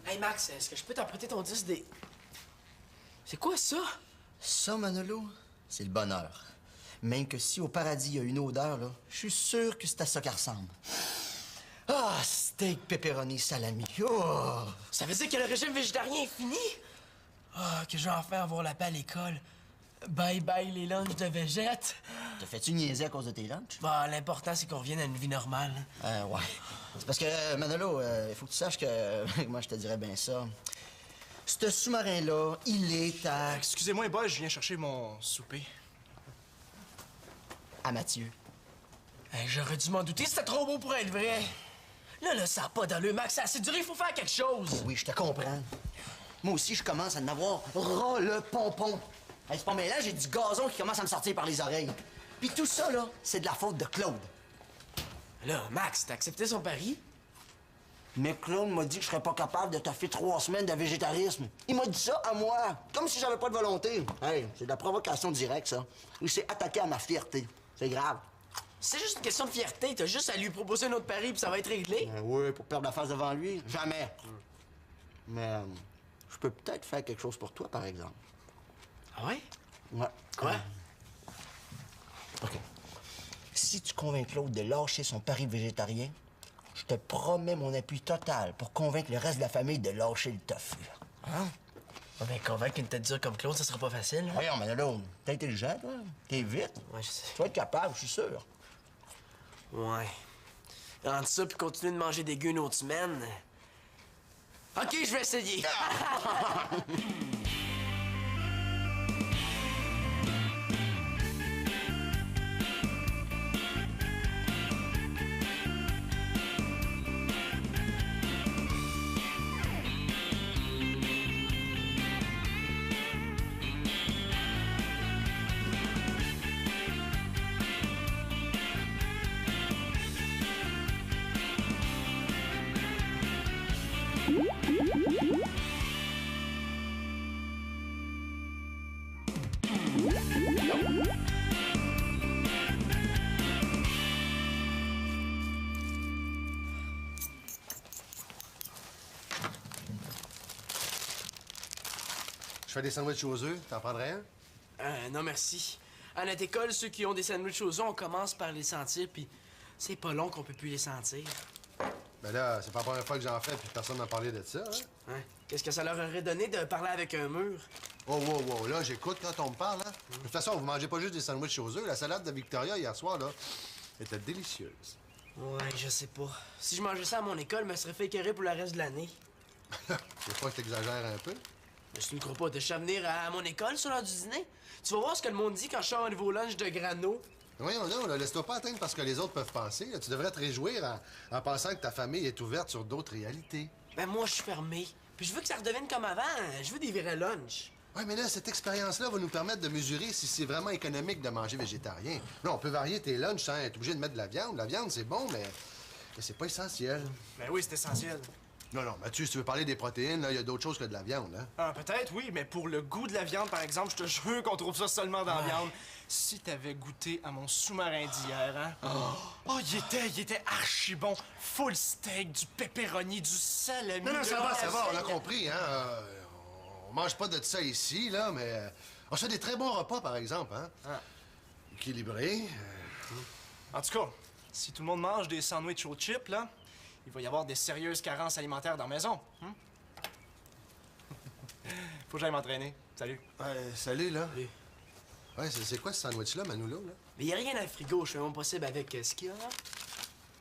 Hey Max, est-ce que je peux t'emprunter ton disque des... C'est quoi ça? Ça, Manolo, c'est le bonheur. Même que si au paradis il y a une odeur, là, je suis sûr que c'est à ça qu'elle ressemble. Ah, steak, pepperoni, salami. Oh! Ça veut dire que le régime végétarien est fini? Ah, que je vais enfin avoir la paix à l'école. Bye bye les lunchs de végète. Te fais-tu niaiser à cause de tes lunchs? Bah, l'important, c'est qu'on revienne à une vie normale. Ouais. C'est parce que, Manolo, il faut que tu saches que... Moi, je te dirais bien ça. Ce sous-marin-là, il est à... Excusez-moi, boy, je viens chercher mon souper. À Mathieu. Hey, j'aurais dû m'en douter, c'était trop beau pour être vrai. Là, ça n'a pas d'allure, Max. Ça a assez duré, il faut faire quelque chose. Oui, je te comprends. Moi aussi, je commence à en avoir ras le pompon. Hey, c'est pas mêlant, j'ai du gazon qui commence à me sortir par les oreilles. Puis tout ça, là, c'est de la faute de Claude. Là, Max, t'as accepté son pari? Mais Claude m'a dit que je serais pas capable de taffer 3 semaines de végétarisme. Il m'a dit ça à moi, comme si j'avais pas de volonté. Hey, c'est de la provocation directe, ça. Il s'est attaqué à ma fierté. C'est grave. C'est juste une question de fierté. T'as juste à lui proposer un autre pari puis ça va être réglé. Oui, pour perdre la face devant lui, jamais. Mais je peux peut-être faire quelque chose pour toi, par exemple. Ah ouais? Ouais. Quoi? OK. Si tu convaincs Claude de lâcher son pari végétarien, je te promets mon appui total pour convaincre le reste de la famille de lâcher le tofu. Hein? Ouais, ben, convaincre une tête dure comme Claude, ça sera pas facile. Voyons, Manolo, t'es intelligent, toi. T'es vite. Ouais, je sais. Tu vas être capable, je suis sûr. Ouais. Entre ça puis continuer de manger des gueux une autre semaine. OK, je vais essayer. Je fais des sandwichs aux œufs. T'en prendrais un? Non, merci. À notre école, ceux qui ont des sandwichs aux œufs, on commence par les sentir, puis c'est pas long qu'on peut plus les sentir. Ben là, c'est pas la première fois que j'en fais, puis personne m'a parlé de ça, hein? Hein? Qu'est-ce que ça leur aurait donné de parler avec un mur? Oh, là, j'écoute quand on me parle, hein? De toute façon, vous mangez pas juste des sandwichs aux œufs. La salade de Victoria, hier soir, là, était délicieuse. Ouais, je sais pas. Si je mangeais ça à mon école, je me serais fait écœurer pour le reste de l'année. Des fois, je t'exagère un peu. Mais tu me crois pas, t'as juste à venir à mon école sur l'heure du dîner? Tu vas voir ce que le monde dit quand je sors un nouveau lunch de grano. Voyons là, laisse-toi pas atteindre parce que les autres peuvent penser. Là. Tu devrais te réjouir en pensant que ta famille est ouverte sur d'autres réalités. Ben moi, je suis fermé. Puis je veux que ça redevienne comme avant. Je veux des vrais lunchs. Ouais, mais là, cette expérience-là va nous permettre de mesurer si c'est vraiment économique de manger végétarien. Là, on peut varier tes lunchs sans être obligé de mettre de la viande. La viande, c'est bon, mais c'est pas essentiel. Ben oui, c'est essentiel. Non, Mathieu, si tu veux parler des protéines, là, il y a d'autres choses que de la viande, hein? Ah, peut-être, oui, mais pour le goût de la viande, par exemple, je te jure qu'on trouve ça seulement dans la viande. Si t'avais goûté à mon sous-marin d'hier, hein? Oh, il était archi bon. Full steak, du pepperoni, du salami. Non, ça va, on a compris, hein? On mange pas de ça ici, là, mais on fait des très bons repas, par exemple, hein? Ah. Équilibrés. En tout cas, si tout le monde mange des sandwichs aux chips, là, il va y avoir des sérieuses carences alimentaires dans la maison. Faut que j'aille m'entraîner. Salut. Salut, là. Oui. Ouais, c'est quoi ce sandwich-là, Manolo, là? Mais y a rien dans le frigo, je fais mon possible avec ce qu'il y a là.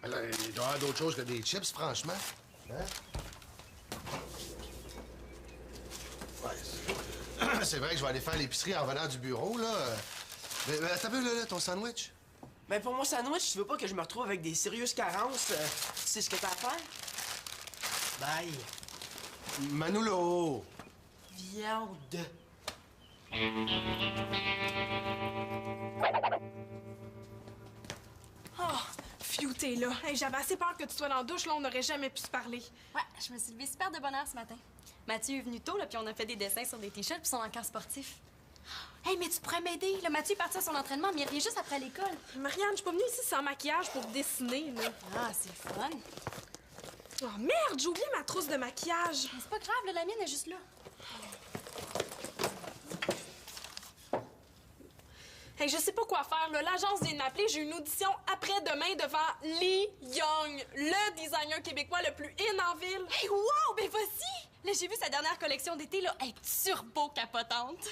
Alors, il doit y avoir d'autres choses que des chips, franchement. Hein? Ouais, c'est vrai que je vais aller faire l'épicerie en venant du bureau, là. Mais attends un peu, là, ton sandwich. Ben pour mon sandwich, tu veux pas que je me retrouve avec des sérieuses carences? Tu sais ce que t'as à faire? Bye. Manolo! Viande. Oh, Phew, t'es là. Hey, j'avais assez peur que tu sois dans la douche, là, on n'aurait jamais pu se parler. Ouais, je me suis levée super de bonne heure ce matin. Mathieu est venu tôt, là, puis on a fait des dessins sur des t-shirts puis son encart sportif. Hey, mais tu pourrais m'aider. Le Mathieu est parti à son entraînement, mais il revient juste après l'école. Marianne, je suis pas venue ici sans maquillage pour dessiner, là. Ah, c'est fun. Oh merde, j'ai oublié ma trousse de maquillage. Mais c'est pas grave, là, la mienne est juste là. Hey, je sais pas quoi faire, là. L'agence vient de m'appeler. J'ai une audition après-demain devant Lee Young, le designer québécois le plus in en ville. Hey, wow! Ben vas-y! Là, j'ai vu sa dernière collection d'été, là. Elle est turbo capotante.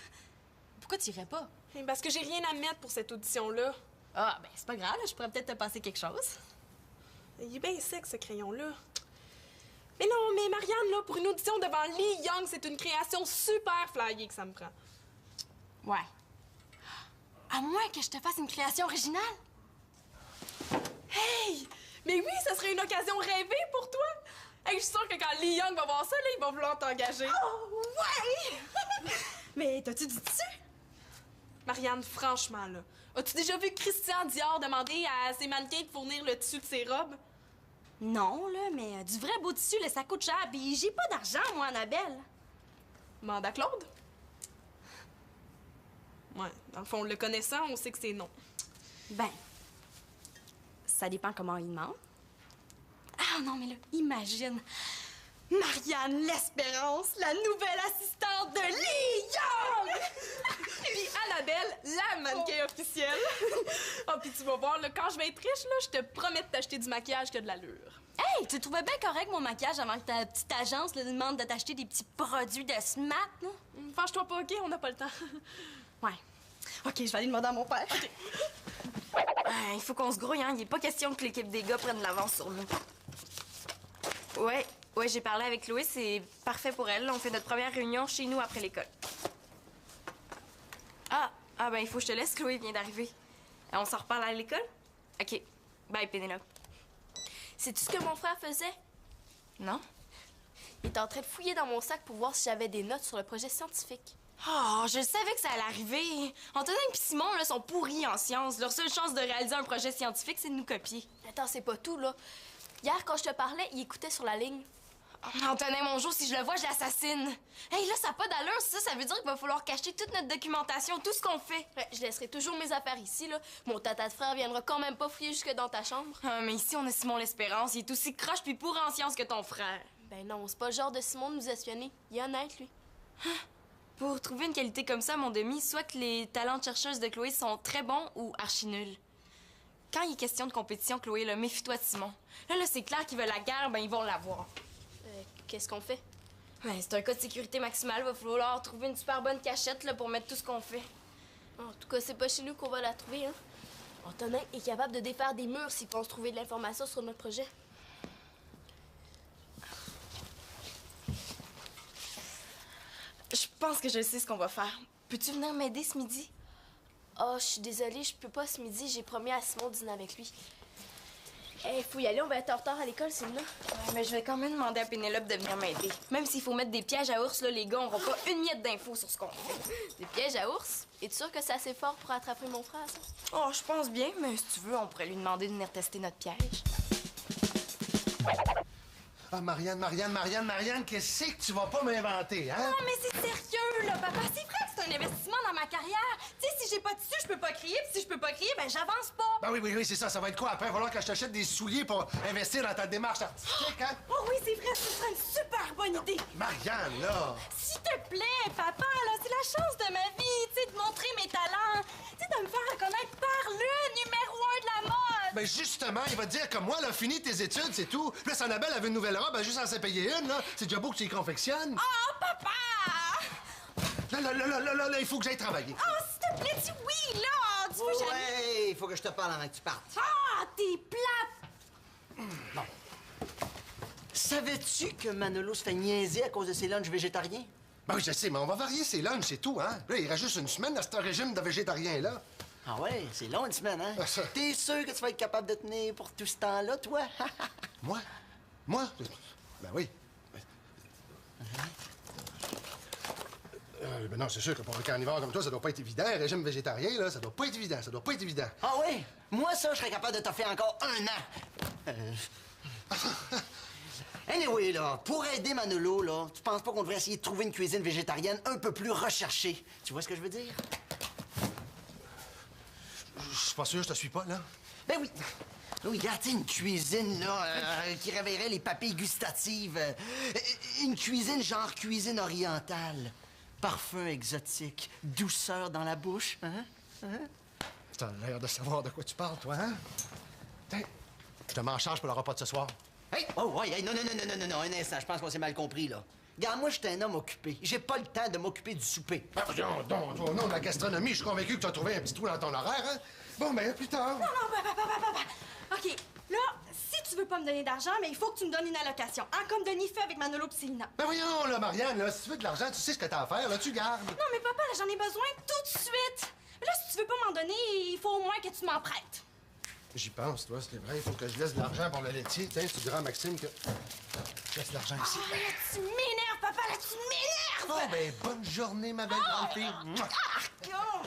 Pourquoi tu irais pas? Hey, parce que j'ai rien à mettre pour cette audition-là. Ah, ben c'est pas grave, là. Je pourrais peut-être te passer quelque chose. Il est bien sec, ce crayon-là. Mais non, mais Marianne, là, pour une audition devant Lee Young, c'est une création super flyée que ça me prend. Ouais. À moins que je te fasse une création originale. Hey! Mais oui, ça serait une occasion rêvée pour toi! Hey, je suis sûre que quand Lee Young va voir ça, là, il va vouloir t'engager. Oh, ouais! Mais t'as-tu du dessus? Marianne, franchement, là, as-tu déjà vu Christian Dior demander à ses mannequins de fournir le tissu de ses robes? Non, là, mais du vrai beau tissu, là, ça coûte cher. Puis j'ai pas d'argent, moi, Annabelle. Manda Claude? Ouais, dans le fond, le connaissant, on sait que c'est non. Ben, ça dépend comment il demande. Ah non, mais là, imagine Marianne L'Espérance, la nouvelle assistante de Lee Young! Puis Annabelle, la mannequin officielle. Oh, puis tu vas voir, là, quand je vais être riche, là, je te promets de t'acheter du maquillage qui a de l'allure. Hey, tu trouvais bien correct mon maquillage avant que ta petite agence là, demande de t'acheter des petits produits de Smart, là? Fâche-toi pas, OK? On n'a pas le temps. Ouais. OK, je vais aller demander à mon père. OK. Il faut qu'on se grouille, hein. Il n'est pas question que l'équipe des gars prenne l'avance sur nous. Ouais, j'ai parlé avec Louis, c'est parfait pour elle. On fait notre première réunion chez nous après l'école. Ah, ben, il faut que je te laisse, Chloé vient d'arriver. On s'en reparle à l'école? OK. Bye, Pénélope. Sais-tu ce que mon frère faisait? Non? Il était en train de fouiller dans mon sac pour voir si j'avais des notes sur le projet scientifique. Oh, je savais que ça allait arriver. Antonin et Simon, là, sont pourris en sciences. Leur seule chance de réaliser un projet scientifique, c'est de nous copier. Attends, c'est pas tout, là. Hier, quand je te parlais, il écoutait sur la ligne. Antonin, mon jour, si je le vois, je l'assassine. Hey, là, ça n'a pas d'allure, ça veut dire qu'il va falloir cacher toute notre documentation, tout ce qu'on fait. Ouais, je laisserai toujours mes affaires ici, là. Mon tata de frère viendra quand même pas fouiller jusque dans ta chambre. Ah, mais ici, on a Simon L'Espérance. Il est aussi croche puis pourri en sciences que ton frère. Ben non, c'est pas le genre de Simon de nous espionner. Il est honnête, lui. Pour trouver une qualité comme ça, mon demi, soit que les talents de chercheuse de Chloé sont très bons ou archi nuls. Quand il est question de compétition, Chloé, là, méfie-toi de Simon. Là, c'est clair qu'ils veulent la guerre, ben ils vont l'avoir. Qu'est-ce qu'on fait? Ben, c'est un cas de sécurité maximale. Va falloir trouver une super bonne cachette là, pour mettre tout ce qu'on fait. En tout cas, c'est pas chez nous qu'on va la trouver, hein. Antonin est capable de défaire des murs s'il pense trouver de l'information sur notre projet. Je pense que je sais ce qu'on va faire. Peux-tu venir m'aider ce midi? Oh, je suis désolée, je peux pas ce midi. J'ai promis à Simon de dîner avec lui. Hey, faut y aller, on va être en retard à l'école, c'est là. Ouais, mais je vais quand même demander à Pénélope de venir m'aider. Même s'il faut mettre des pièges à ours, là, les gars n'auront pas une miette d'infos sur ce qu'on fait. Des pièges à ours? Es-tu sûr que c'est assez fort pour attraper mon frère, ça? Oh, je pense bien, mais si tu veux, on pourrait lui demander de venir tester notre piège. Ah, Marianne, qu'est-ce que tu vas pas m'inventer, hein? Non, mais c'est sérieux, là, papa. C'est vrai que c'est un investissement dans ma carrière. Tu sais, si j'ai pas de tissu, je peux pas crier. Puis si je peux pas crier, ben j'avance pas. Ben oui, c'est ça. Ça va être quoi après? Il va falloir que je t'achète des souliers pour investir dans ta démarche artistique, hein? Oh oui, c'est vrai, ce serait une super bonne idée. Marianne, là! S'il te plaît, papa, là, c'est la chance de ma vie, tu sais, de montrer mes talents. Tu sais, de me faire reconnaître par le numéro 1 de la mode. Ben justement, il va te dire comme moi, là, finis tes études, c'est tout. Puis là, si Annabelle avait une nouvelle robe, ben juste en s'est payer une, là. C'est déjà beau que tu y confectionnes. Oh, papa! Là, il faut que j'aille travailler. Oh, s'il te plaît, dis oui, là! Tu veux jamais... Ouais, il faut que je te parle avant que tu partes. Ah, t'es plate! Bon. Savais-tu que Manolo se fait niaiser à cause de ses lunchs végétariens? Ben oui, je sais, mais on va varier ses lunchs, c'est tout, hein? Là, il reste juste une semaine dans ce régime de végétarien-là. Ah ouais, c'est long une semaine, hein? Ah, ça. T'es sûr que tu vas être capable de tenir pour tout ce temps-là, toi? Moi? Ben oui. Ben non, c'est sûr que pour un carnivore comme toi, ça doit pas être évident. Un régime végétarien, là, ça doit pas être évident. Ah ouais? Moi, ça, je serais capable de te faire encore 1 an. Anyway, là, pour aider Manolo, là, tu penses pas qu'on devrait essayer de trouver une cuisine végétarienne un peu plus recherchée? Tu vois ce que je veux dire? suis pas sûr, je te suis pas, là. Ben oui. Oui, regarde, tu sais, une cuisine, là, qui réveillerait les papilles gustatives. Une cuisine genre cuisine orientale. Parfum exotique, douceur dans la bouche, hein? T'as l'air de savoir de quoi tu parles, toi, hein? Tiens, je te m'en charge pour le repas de ce soir. Hey! Oh, ouais, hey, non, un instant, je pense qu'on s'est mal compris, là. Regarde, moi, je suis un homme occupé. J'ai pas le temps de m'occuper du souper. Ah, voyons donc, toi, au nom de la gastronomie, je suis convaincu que tu as trouvé un petit trou dans ton horaire, hein? Bon, ben, plus tard. Non, papa. OK, là, si tu veux pas me donner d'argent, mais il faut que tu me donnes une allocation. Hein, comme Denis fait avec Manolo pis Célina. Ben voyons, là, Marianne, là, si tu veux de l'argent, tu sais ce que t'as à faire, là, tu gardes. Non, mais papa, là, j'en ai besoin tout de suite. Mais là, si tu veux pas m'en donner, il faut au moins que tu m'en prêtes. J'y pense, toi, c'est vrai, il faut que je laisse de l'argent pour le laitier. Tiens, tu diras à Maxime que... Je laisse de l'argent ici. Oh, là, tu m'énerves, papa, là, tu m'énerves! Oh, ben, bonne journée, ma belle grande fille. Mouah. Oh.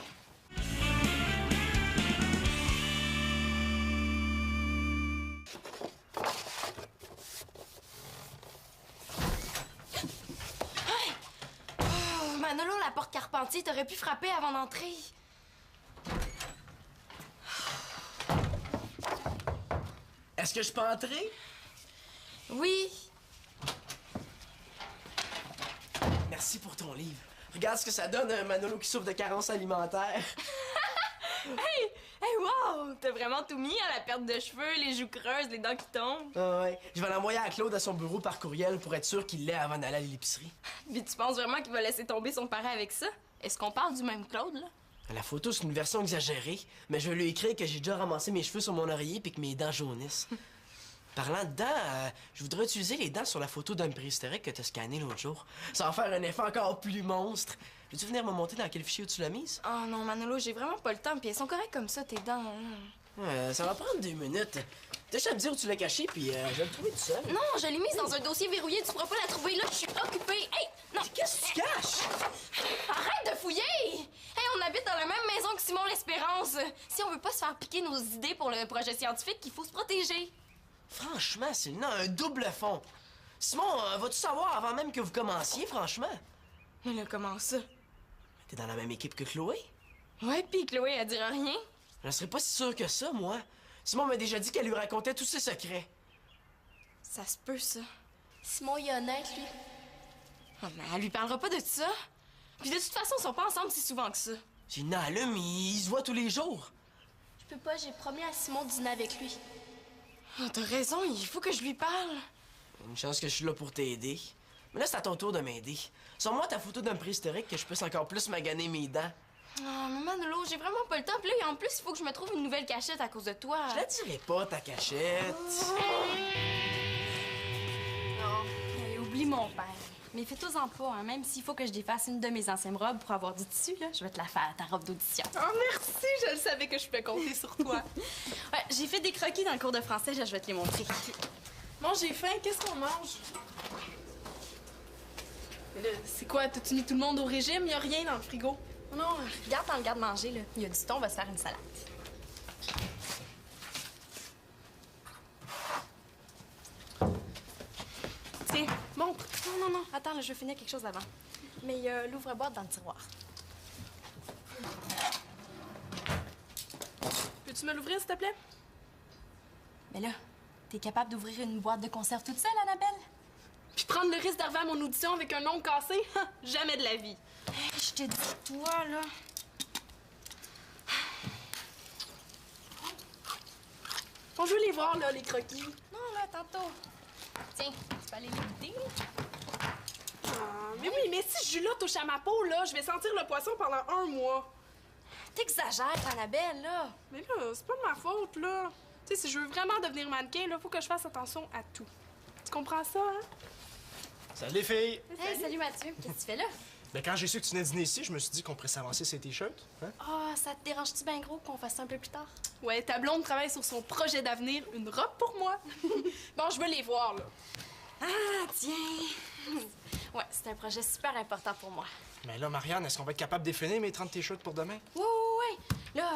Manolo, la porte Carpentier, t'aurais pu frapper avant d'entrer. Est-ce que je peux entrer? Oui. Merci pour ton livre. Regarde ce que ça donne, un Manolo qui souffre de carence alimentaire. Hey, wow! T'as vraiment tout mis, hein, la perte de cheveux, les joues creuses, les dents qui tombent. Ah ouais. Je vais l'envoyer à Claude à son bureau par courriel pour être sûr qu'il l'ait avant d'aller à l'épicerie. Puis tu penses vraiment qu'il va laisser tomber son parent avec ça? Est-ce qu'on parle du même Claude, là? La photo, c'est une version exagérée, mais je vais lui écrire que j'ai déjà ramassé mes cheveux sur mon oreiller puis que mes dents jaunissent. Parlant de dents, je voudrais utiliser les dents sur la photo d'un préhistorique que t'as scanné l'autre jour. Ça va faire un effet encore plus monstre. Veux-tu venir me montrer dans quel fichier tu l'as mise? Oh non, Manolo, j'ai vraiment pas le temps, puis elles sont correctes comme ça, tes dents. Ça va prendre 2 minutes. T'as juste à me dire où tu l'as caché, puis je vais le trouver tout seul. Non, je l'ai mise dans un dossier verrouillé, tu pourras pas la trouver là, je suis occupée. Hey, non! Qu'est-ce que tu caches? Arrête de fouiller! Hey, on habite dans la même maison que Simon l'Espérance. Si on veut pas se faire piquer nos idées pour le projet scientifique, il faut se protéger. Franchement, c'est un double fond. Simon, vas-tu savoir avant même que vous commenciez, franchement? Mais là, comment ça? T'es dans la même équipe que Chloé? Ouais, pis Chloé, elle dira rien. Je serais pas si sûr que ça, moi. Simon m'a déjà dit qu'elle lui racontait tous ses secrets. Ça se peut, ça. Simon, il est honnête, lui. Oh, mais elle lui parlera pas de ça. Puis de toute façon, ils sont pas ensemble si souvent que ça. C'est une allume, ils se voient tous les jours. Je peux pas, j'ai promis à Simon de dîner avec lui. Oh, t'as raison, il faut que je lui parle. Une chance que je suis là pour t'aider. Mais là, c'est à ton tour de m'aider. Sors-moi ta photo d'un préhistorique que je puisse encore plus maganer mes dents. Oh, mais Manolo, j'ai vraiment pas le temps. Puis là, en plus, il faut que je me trouve une nouvelle cachette à cause de toi. Je la dirai pas, ta cachette. Non. Hey, oublie mon père. Mais fais-toi-en pas, hein. Même s'il faut que je défasse une de mes anciennes robes pour avoir du tissu, là, je vais te la faire, ta robe d'audition. Oh, merci! Je le savais que je pouvais compter sur toi. Ouais, j'ai fait des croquis dans le cours de français, là, je vais te les montrer. Bon, j'ai faim. Qu'est-ce qu'on mange? Mais là, c'est quoi? T'as-tu mis tout le monde au régime? Y a rien dans le frigo. Non, regarde dans le garde-manger, là. Il y a du thon, on va se faire une salade. Tiens, montre. Non, attends, là, je vais finir quelque chose avant. Mais il y a l'ouvre-boîte dans le tiroir. Peux-tu me l'ouvrir, s'il te plaît? Mais là, t'es capable d'ouvrir une boîte de conserve toute seule, Annabelle? Puis prendre le risque d'arriver à mon audition avec un ongle cassé? Jamais de la vie. Hey, je te dis, toi, là... On veut les voir, là, les croquis. Non, là, tantôt. Tiens, tu peux aller les goûter? Mais oui, mais si je julote touche à ma peau, là, je vais sentir le poisson pendant 1 mois. T'exagères, Annabelle, là. Mais là, c'est pas de ma faute, là. Tu sais, si je veux vraiment devenir mannequin, là, faut que je fasse attention à tout. Tu comprends ça, hein? Salut les filles! Hey, salut Mathieu. Qu'est-ce que tu fais là? Ben, quand j'ai su que tu venais dîner ici, je me suis dit qu'on pourrait s'avancer ces t-shirts. Hein? Ah, ça te dérange-tu bien gros qu'on fasse ça un peu plus tard? Ouais, ta blonde travaille sur son projet d'avenir, une robe pour moi. Bon, je veux les voir, là. Ah, tiens. Ouais, c'est un projet super important pour moi. Mais là, Marianne, est-ce qu'on va être capable de définir mes 30 t-shirts pour demain? Ouais. Là,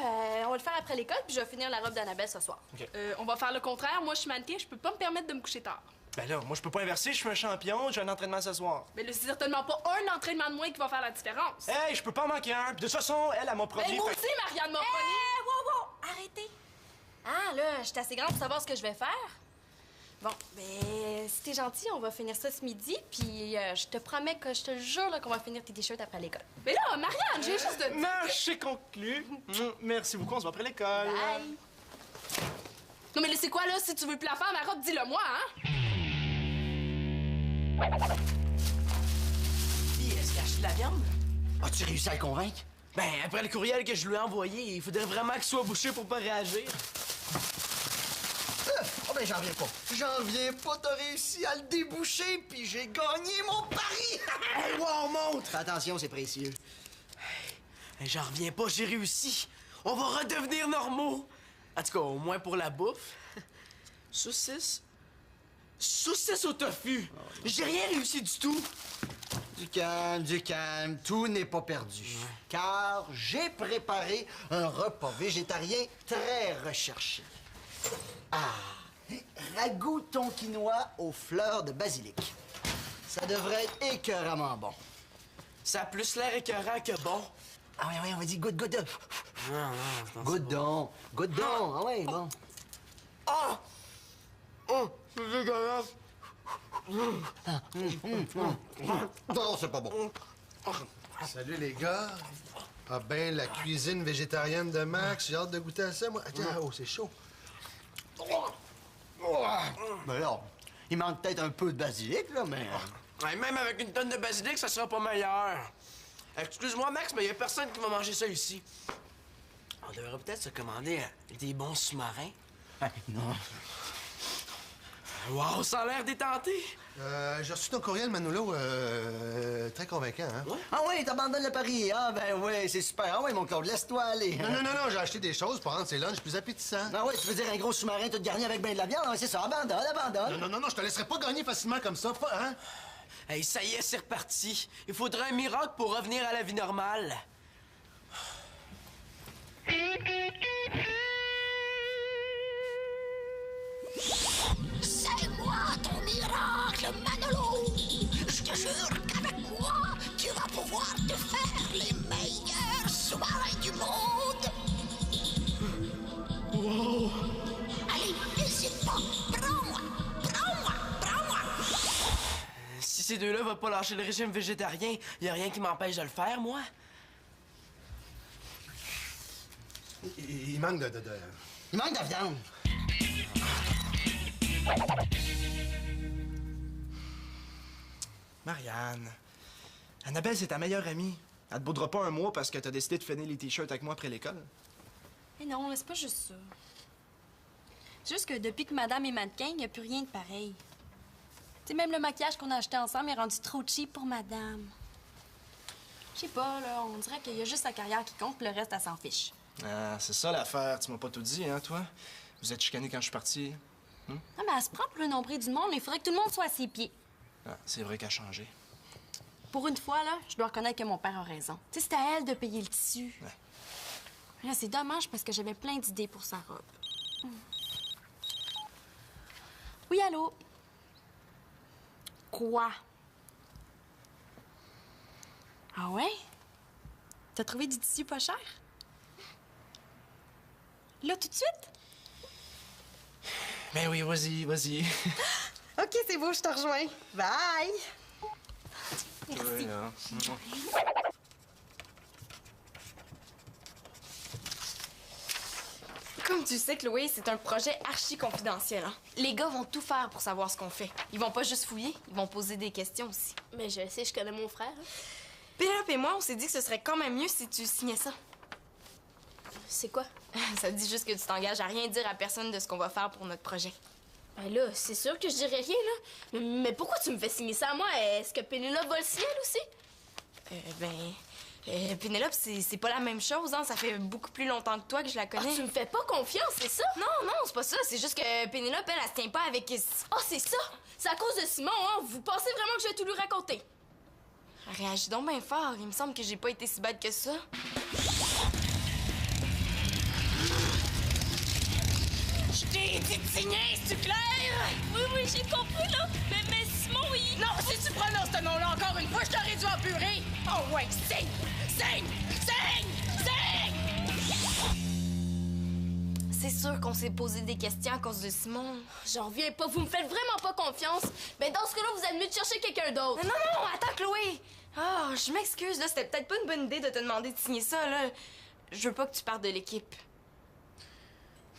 on va le faire après l'école, puis je vais finir la robe d'Annabelle ce soir. OK. On va faire le contraire. Moi, je suis mannequin, je peux pas me permettre de me coucher tard. Ben là, moi, je peux pas inverser, je suis un champion, j'ai un entraînement ce soir. Mais là, c'est certainement pas un entraînement de moins qui va faire la différence. Hey, je peux pas en manquer un. Puis de toute façon, elle m'a promis. Ben, moi aussi, Marianne m'a promis. Wow! arrêter? Ah, là, je suis assez grande pour savoir ce que je vais faire. Bon, ben, si t'es gentil, on va finir ça ce midi, puis je te promets que je te jure là, qu'on va finir tes t-shirts après l'école. Mais là, Marianne, j'ai juste de... Marché conclu. Merci beaucoup, on se voit après l'école. Bye! Non, mais là, c'est quoi, là? Si tu veux plus la faire, ma robe, dis-le-moi, hein? Puis, est-ce qu'il a acheté de la viande? As-tu réussi à le convaincre? Ben, après le courriel que je lui ai envoyé, il faudrait vraiment qu'il soit bouché pour pas réagir. Oh ben j'en reviens pas. J'en reviens pas, t'as réussi à le déboucher, puis j'ai gagné mon pari! Hey, wow, montre! Fais attention, c'est précieux. Hey, j'en reviens pas, j'ai réussi. On va redevenir normaux. En tout cas, au moins pour la bouffe. Saucisse. Saucisse au tofu. J'ai rien réussi du tout. Du calme, tout n'est pas perdu. Car j'ai préparé un repas végétarien très recherché. Ah, ragoût tonkinois aux fleurs de basilic. Ça devrait être écœuramment bon. Ça a plus l'air écœurant que bon. Ah oui, on va dire goûte. Non, je pense Goûte donc. Ah oui, bon. Ah! Oh, c'est dégueulasse. Non, c'est pas bon. Salut, les gars. Ah ben, la cuisine végétarienne de Max, j'ai hâte de goûter à ça, moi. Attends, oh, c'est chaud. Ben là, il manque peut-être un peu de basilic, là, mais... Ouais, même avec une tonne de basilic, ça sera pas meilleur. Excuse-moi, Max, mais y a personne qui va manger ça ici. On devrait peut-être se commander des bons sous-marins. non. Wow, ça a l'air détenté. J'ai reçu ton courriel, Manolo, très convaincant, hein? Ouais? Ah oui, t'abandonnes le pari. Ah ben oui, c'est super. Ah oui, mon Claude, laisse-toi aller. Non, j'ai acheté des choses pour rendre ces lunchs plus appétissants. Ah oui, tu veux dire un gros sous-marin tout garni avec ben de la viande? Ah, c'est ça, abandonne. Non, je te laisserai pas gagner facilement comme ça, pas, hein? Hey, ça y est, c'est reparti. Il faudrait un miracle pour revenir à la vie normale. C'est moi ton miracle, Manolo! Je te jure qu'avec moi, tu vas pouvoir te faire les meilleurs sous-marins du monde! Wow! Allez, n'hésite pas! Prends-moi! Si ces deux-là veulent pas lâcher le régime végétarien, y a rien qui m'empêche de le faire, moi. Il manque de... Il manque de la viande. Marianne, Annabelle, c'est ta meilleure amie. Elle te boudera pas un mois parce que t'as décidé de finir les t-shirts avec moi après l'école. Mais non, c'est pas juste ça. C'est juste que depuis que madame est mannequin, il n'y a plus rien de pareil. Tu sais, même le maquillage qu'on a acheté ensemble est rendu trop cheap pour madame. Je sais pas, là, on dirait qu'il y a juste sa carrière qui compte, puis le reste, elle s'en fiche. Ah, c'est ça l'affaire. Tu m'as pas tout dit, hein, toi? Vous êtes chicanés quand je suis parti. Non, mais elle se prend pour le nombril du monde, mais il faudrait que tout le monde soit à ses pieds. Ah, c'est vrai qu'elle a changé. Pour une fois, là, je dois reconnaître que mon père a raison. Tu sais, c'est à elle de payer le tissu. Ouais. Là, c'est dommage parce que j'avais plein d'idées pour sa robe. Oui, allô? Quoi? Ah ouais? T'as trouvé du tissu pas cher? Là, tout de suite? Ben oui, vas-y. OK, c'est beau, je te rejoins. Bye! Merci. Ouais, là. Comme tu sais, Chloé, c'est un projet archi confidentiel. Hein? Les gars vont tout faire pour savoir ce qu'on fait. Ils vont pas juste fouiller, ils vont poser des questions aussi. Mais je sais, je connais mon frère. hein. Pénélope et moi, on s'est dit que ce serait quand même mieux si tu signais ça. C'est quoi? Ça dit juste que tu t'engages à rien dire à personne de ce qu'on va faire pour notre projet. Ben là, c'est sûr que je dirais rien, là. Mais pourquoi tu me fais signer ça à moi? Est-ce que Pénélope va le signer, elle aussi? Pénélope, c'est pas la même chose, hein. Ça fait beaucoup plus longtemps que toi que je la Ah, connais. tu me fais pas confiance, c'est ça? Non, c'est pas ça. C'est juste que Pénélope, elle se tient pas avec... Ah, c'est ça! C'est à cause de Simon, hein? Vous pensez vraiment que je vais tout lui raconter? Elle réagit donc bien fort. Il me semble que j'ai pas été si bête que ça. Je t'ai dit de signer, c'est clair? Oui, j'ai compris, là. Mais Simon, il... Non, si tu prononces ce nom-là encore une fois, je t'aurais dû empurer! Oh ouais, signe! sûr qu'on s'est posé des questions à cause de Simon. J'en reviens pas, vous me faites vraiment pas confiance. Ben dans ce cas-là, vous êtes mieux de chercher quelqu'un d'autre. Non, attends, Chloé! Ah, je m'excuse, là, c'était peut-être pas une bonne idée de te demander de signer ça, là. Je veux pas que tu partes de l'équipe.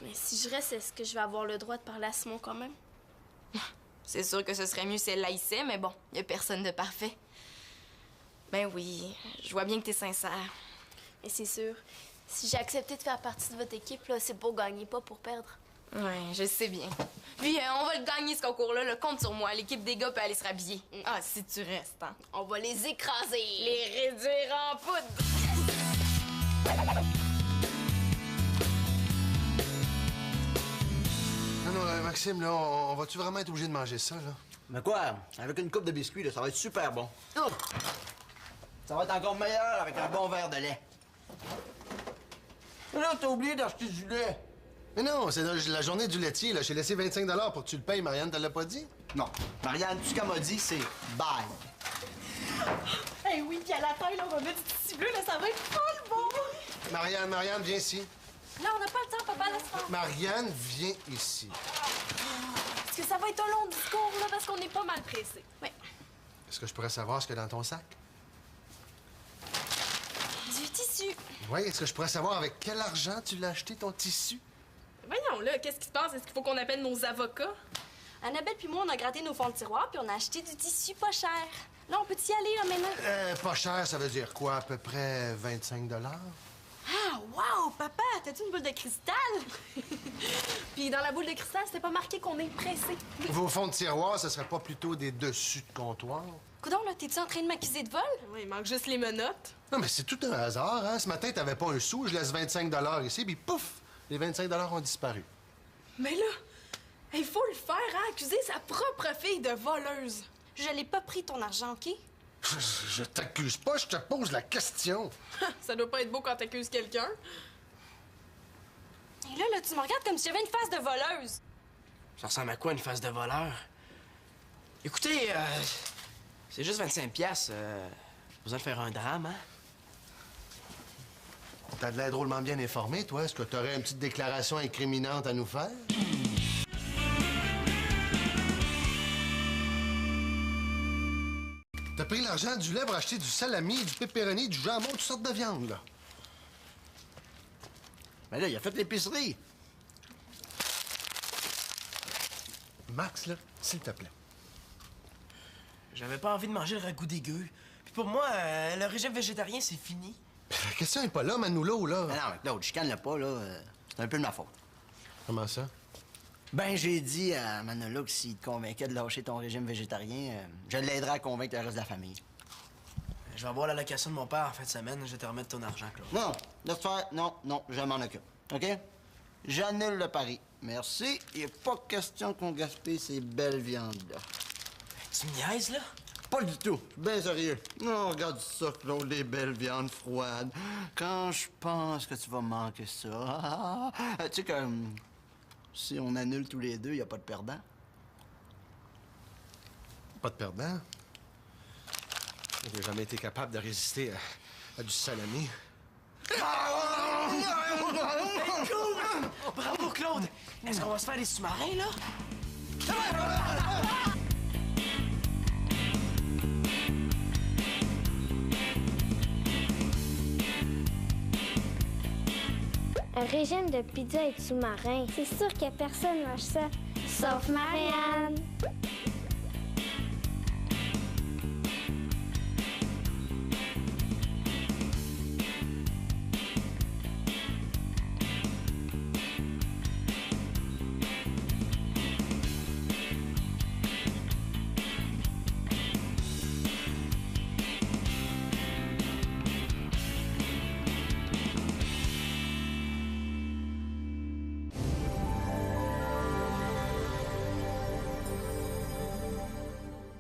Mais si je reste, est-ce que je vais avoir le droit de parler à Simon quand même? C'est sûr que ce serait mieux si elle l'haïssait, mais bon, y a personne de parfait. Ben oui, je vois bien que t'es sincère. Mais c'est sûr, si j'ai accepté de faire partie de votre équipe, là, c'est pour gagner, pas pour perdre. Ouais, je sais bien. Puis, on va le gagner, ce concours-là. Là. Compte sur moi. L'équipe des gars peut aller se rhabiller. Ah, si tu restes, hein. On va les écraser. Les réduire en poudre. Non, Maxime, là, on va-tu vraiment être obligé de manger ça, là? Mais quoi? Avec une coupe de biscuits, là, ça va être super bon. Ça va être encore meilleur avec un bon verre de lait. Mais là, t'as oublié d'acheter du lait. Mais non, c'est la journée du laitier, là. J'ai laissé 25 $ pour que tu le payes. Marianne, te l'a pas dit? Non. Marianne, tout ce qu'elle m'a dit, c'est bye. Eh oui, puis à la taille, là, on va mettre du tissu bleu, là, ça va être full bon! Marianne, viens ici. Là, on n'a pas le temps, papa, laisse faire. Marianne, viens ici. Parce que ça va être un long discours, là, parce qu'on est pas mal pressé. Oui. Est-ce que je pourrais savoir ce qu'il y a dans ton sac? Du tissu. Oui, est-ce que je pourrais savoir avec quel argent tu l'as acheté, ton tissu? Voyons, là, qu'est-ce qui se passe? Est-ce qu'il faut qu'on appelle nos avocats? Annabelle puis moi, on a gratté nos fonds de tiroir puis on a acheté du tissu pas cher. Là, on peut y aller, là, maintenant? Pas cher, ça veut dire quoi? À peu près 25 $? Ah, wow! Papa, t'as-tu une boule de cristal? Puis dans la boule de cristal, c'était pas marqué qu'on est pressé. Vos fonds de tiroir, ce serait pas plutôt des dessus de comptoir? Coudon, là, t'es-tu en train de m'accuser de vol? Oui, il manque juste les menottes. Non, mais c'est tout un hasard, hein? Ce matin, t'avais pas un sou, je laisse 25 $ ici, puis pouf! Les 25 $ ont disparu. Mais là, il faut le faire, hein? Accuser sa propre fille de voleuse. Je l'ai pas pris ton argent, OK? Je t'accuse pas, je te pose la question. Ça doit pas être beau quand t'accuses quelqu'un. Et là, tu me regardes comme si j'avais une face de voleuse. Ça ressemble à quoi, une face de voleur? Écoutez, c'est juste 25 $. Besoin de faire un drame, hein? T'as de l'air drôlement bien informé, toi. Est-ce que t'aurais une petite déclaration incriminante à nous faire? T'as pris l'argent du lait pour acheter du salami, du pepperoni, du jambon, toutes sortes de viandes, là. Mais là, il a fait l'épicerie. Max, là, s'il te plaît. J'avais pas envie de manger le ragoût dégueu. Puis pour moi, le régime végétarien, c'est fini. La question est pas là, Manolo, là. Mais non, mais Claude, je canne pas, là. C'est un peu de ma faute. Comment ça? Ben, j'ai dit à Manolo que s'il te convainquait de lâcher ton régime végétarien, je l'aiderais à convaincre le reste de la famille. Je vais avoir l'allocation de mon père en fin de semaine. Je vais te remettre ton argent, Claude. Non, laisse faire. Non, je m'en occupe. OK? J'annule le pari. Merci. Il n'est pas question qu'on gaspille ces belles viandes-là. Tu me niaises, là? Pas du tout. Bien sérieux. Non, regarde ça, Claude, les belles viandes froides. Quand je pense que tu vas manquer ça. Tu sais que si on annule tous les deux, il n'y a pas de perdant. Pas de perdant. J'ai jamais été capable de résister à du salami. Bravo, Claude! Est-ce qu'on va se faire des sous-marins, là? Un régime de pizza et de sous-marin. C'est sûr que personne mange ça. Sauf Marianne.